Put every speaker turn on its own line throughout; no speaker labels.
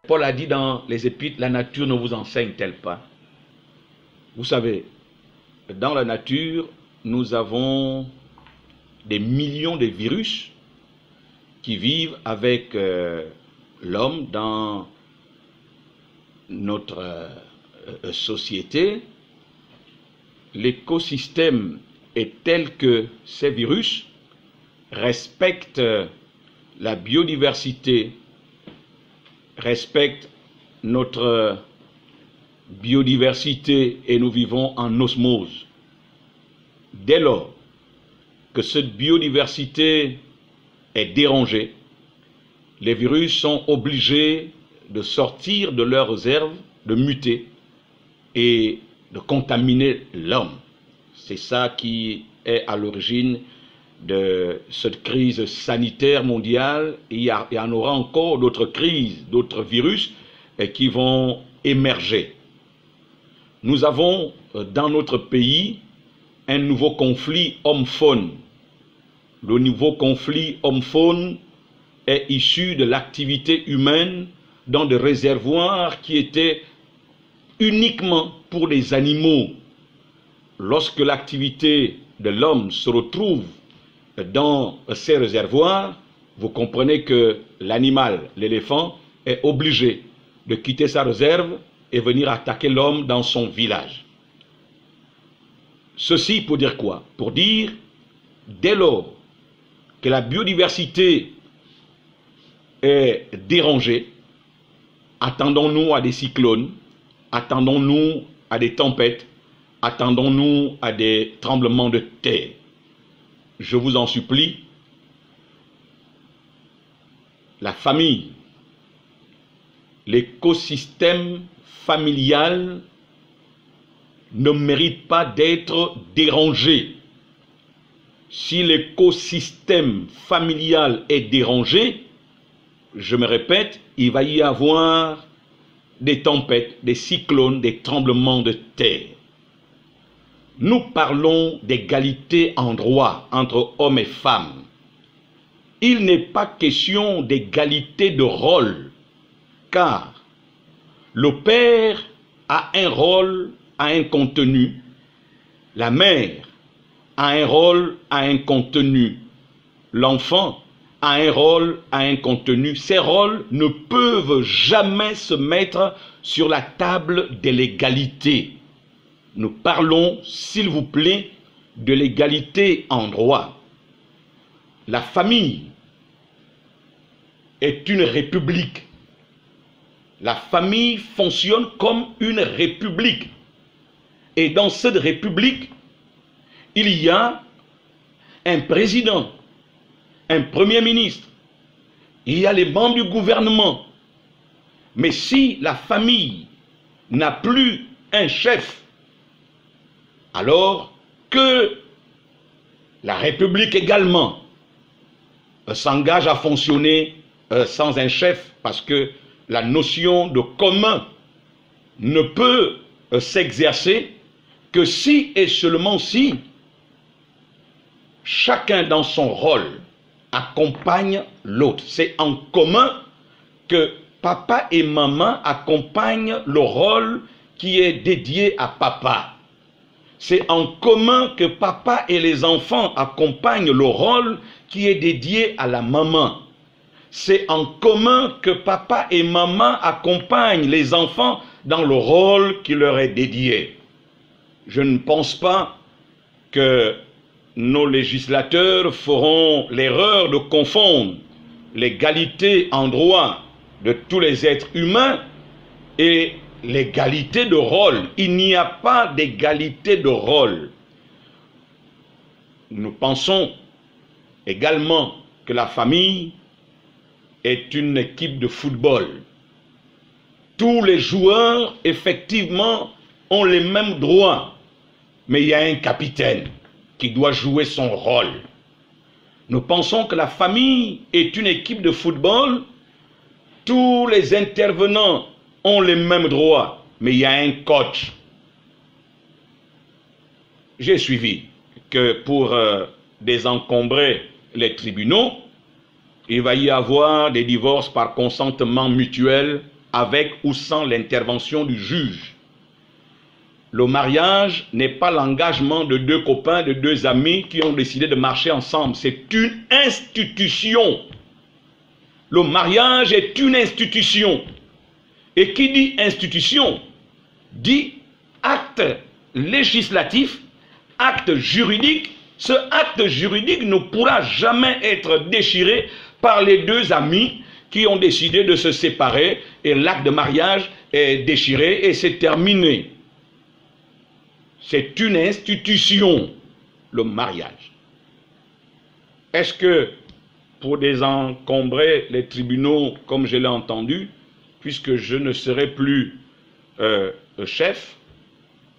Paul a dit dans les Épîtres, la nature ne vous enseigne-t-elle pas? Vous savez, dans la nature, nous avons des millions de virus qui vivent avec l'homme dans notre société. L'écosystème est tel que ces virus respectent la biodiversité, respectent notre biodiversité et nous vivons en osmose. Dès lors que cette biodiversité est dérangée, les virus sont obligés de sortir de leurs réserves, de muter et de contaminer l'homme. C'est ça qui est à l'origine de cette crise sanitaire mondiale. Il y en aura encore d'autres crises, d'autres virus qui vont émerger. Nous avons dans notre pays un nouveau conflit homme-faune. Le nouveau conflit homme-faune est issu de l'activité humaine dans des réservoirs qui étaient uniquement pour les animaux. Lorsque l'activité de l'homme se retrouve dans ces réservoirs, vous comprenez que l'animal, l'éléphant, est obligé de quitter sa réserve et venir attaquer l'homme dans son village. Ceci pour dire quoi? Pour dire, dès lors que la biodiversité est dérangée, attendons-nous à des cyclones, attendons-nous à des tempêtes, attendons-nous à des tremblements de terre. Je vous en supplie, la famille, l'écosystème familial ne mérite pas d'être dérangé. Si l'écosystème familial est dérangé, je me répète, il va y avoir des tempêtes, des cyclones, des tremblements de terre. Nous parlons d'égalité en droit entre hommes et femmes. Il n'est pas question d'égalité de rôle, car le père a un rôle, a un contenu, la mère a un rôle, a un contenu, l'enfant a un rôle, a un contenu. Ces rôles ne peuvent jamais se mettre sur la table de l'égalité. Nous parlons, s'il vous plaît, de l'égalité en droit. La famille est une république. La famille fonctionne comme une république. Et dans cette république, il y a un président, un premier ministre, il y a les membres du gouvernement. Mais si la famille n'a plus un chef, alors que la République également s'engage à fonctionner sans un chef, parce que la notion de commun ne peut s'exercer que si et seulement si chacun dans son rôle accompagne l'autre. C'est en commun que papa et maman accompagnent le rôle qui est dédié à papa. C'est en commun que papa et les enfants accompagnent le rôle qui est dédié à la maman. C'est en commun que papa et maman accompagnent les enfants dans le rôle qui leur est dédié. Je ne pense pas que nos législateurs feront l'erreur de confondre l'égalité en droit de tous les êtres humains et l'égalité de rôle. Il n'y a pas d'égalité de rôle. Nous pensons également que la famille est une équipe de football. Tous les joueurs, effectivement, ont les mêmes droits, mais il y a un capitaine qui doit jouer son rôle. Nous pensons que la famille est une équipe de football. Tous les intervenants ont les mêmes droits, mais il y a un coach. J'ai suivi que pour désencombrer les tribunaux, il va y avoir des divorces par consentement mutuel avec ou sans l'intervention du juge. Le mariage n'est pas l'engagement de deux copains, de deux amis qui ont décidé de marcher ensemble. C'est une institution. Le mariage est une institution. Et qui dit institution, dit acte législatif, acte juridique. Ce acte juridique ne pourra jamais être déchiré par les deux amis qui ont décidé de se séparer et l'acte de mariage est déchiré et c'est terminé. C'est une institution, le mariage. Est-ce que pour désencombrer les tribunaux, comme je l'ai entendu, puisque je ne serai plus chef,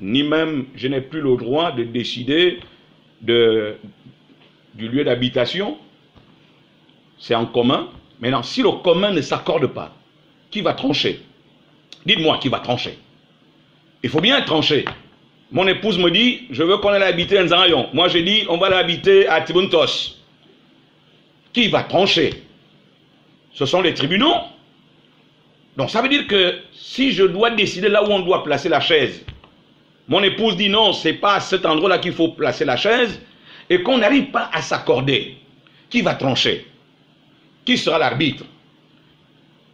ni même je n'ai plus le droit de décider du lieu d'habitation, c'est en commun. Maintenant, si le commun ne s'accorde pas, qui va trancher? Dites-moi qui va trancher. Il faut bien trancher. Mon épouse me dit, je veux qu'on aille habiter à Nzarayon. Moi, je dis, on va l'habiter à Tibuntos. Qui va trancher? Ce sont les tribunaux. Donc, ça veut dire que si je dois décider là où on doit placer la chaise, mon épouse dit non, c'est pas à cet endroit-là qu'il faut placer la chaise, et qu'on n'arrive pas à s'accorder, qui va trancher? Qui sera l'arbitre?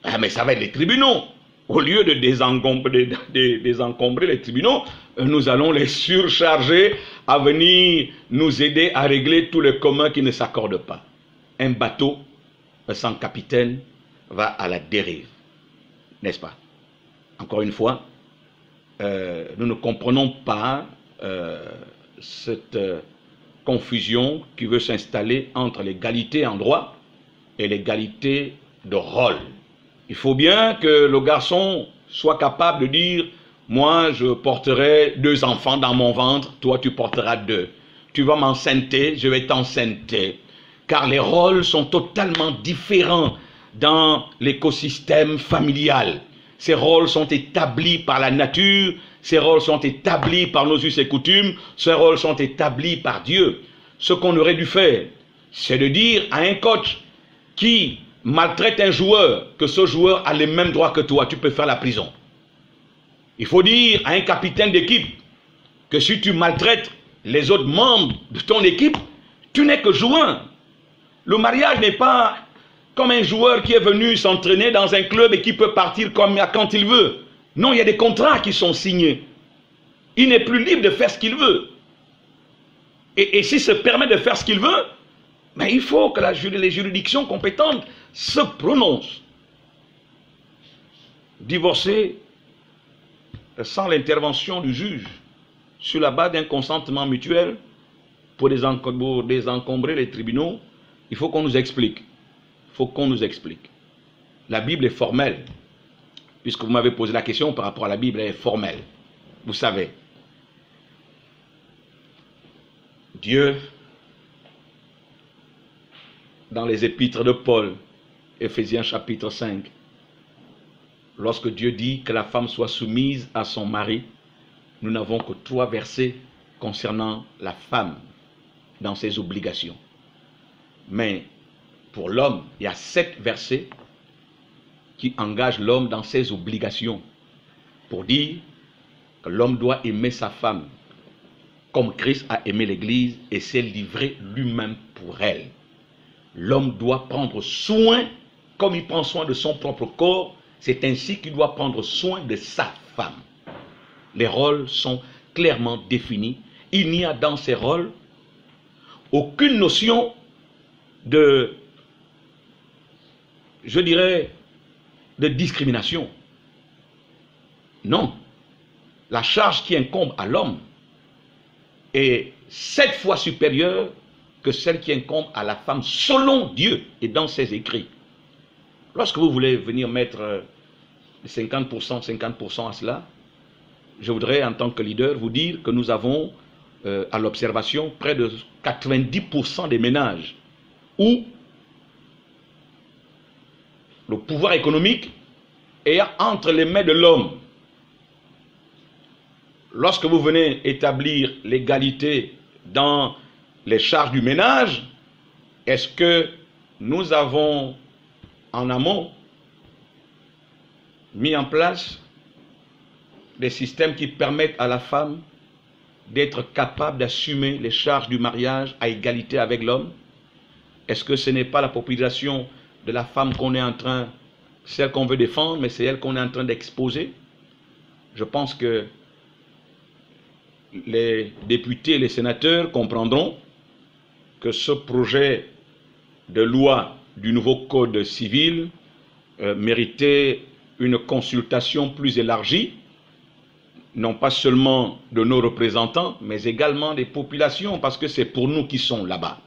Ah, mais ça va être les tribunaux. Au lieu de désencombrer les tribunaux, nous allons les surcharger à venir nous aider à régler tous les communs qui ne s'accordent pas. Un bateau sans capitaine va à la dérive, n'est-ce pas? Encore une fois, nous ne comprenons pas cette confusion qui veut s'installer entre l'égalité en droit et l'égalité de rôle. Il faut bien que le garçon soit capable de dire « Moi, je porterai 2 enfants dans mon ventre, toi, tu porteras 2. Tu vas m'enceinte, je vais t'enceinte. » Car les rôles sont totalement différents dans l'écosystème familial. Ces rôles sont établis par la nature, ces rôles sont établis par nos us et coutumes, ces rôles sont établis par Dieu. Ce qu'on aurait dû faire, c'est de dire à un coach qui maltraite un joueur que ce joueur a les mêmes droits que toi, tu peux faire la prison. Il faut dire à un capitaine d'équipe que si tu maltraites les autres membres de ton équipe, tu n'es que joueur. Le mariage n'est pas comme un joueur qui est venu s'entraîner dans un club et qui peut partir quand il veut. Non, il y a des contrats qui sont signés. Il n'est plus libre de faire ce qu'il veut. Et s'il se permet de faire ce qu'il veut, mais il faut que les juridictions compétentes se prononcent. Divorcer sans l'intervention du juge, sur la base d'un consentement mutuel, pour désencombrer les tribunaux, il faut qu'on nous explique. Il faut qu'on nous explique. La Bible est formelle. Puisque vous m'avez posé la question par rapport à la Bible, elle est formelle. Vous savez, Dieu, dans les épîtres de Paul, Éphésiens chapitre 5, lorsque Dieu dit que la femme soit soumise à son mari, nous n'avons que 3 versets concernant la femme dans ses obligations. Mais pour l'homme, il y a 7 versets qui engagent l'homme dans ses obligations pour dire que l'homme doit aimer sa femme comme Christ a aimé l'Église et s'est livré lui-même pour elle. L'homme doit prendre soin, comme il prend soin de son propre corps, c'est ainsi qu'il doit prendre soin de sa femme. Les rôles sont clairement définis. Il n'y a dans ces rôles aucune notion de, je dirais, de discrimination. Non. La charge qui incombe à l'homme est 7 fois supérieure que celle qui incombe à la femme selon Dieu et dans ses écrits. Lorsque vous voulez venir mettre 50% à cela, je voudrais en tant que leader vous dire que nous avons à l'observation près de 90% des ménages où le pouvoir économique est entre les mains de l'homme. Lorsque vous venez établir l'égalité dans les charges du ménage, est-ce que nous avons en amont mis en place des systèmes qui permettent à la femme d'être capable d'assumer les charges du mariage à égalité avec l'homme? Est-ce que ce n'est pas la population de la femme qu'on est en train, celle qu'on veut défendre, mais c'est elle qu'on est en train d'exposer? Je pense que les députés et les sénateurs comprendront que ce projet de loi du nouveau code civil méritait une consultation plus élargie, non pas seulement de nos représentants, mais également des populations, parce que c'est pour nous qui sont là-bas.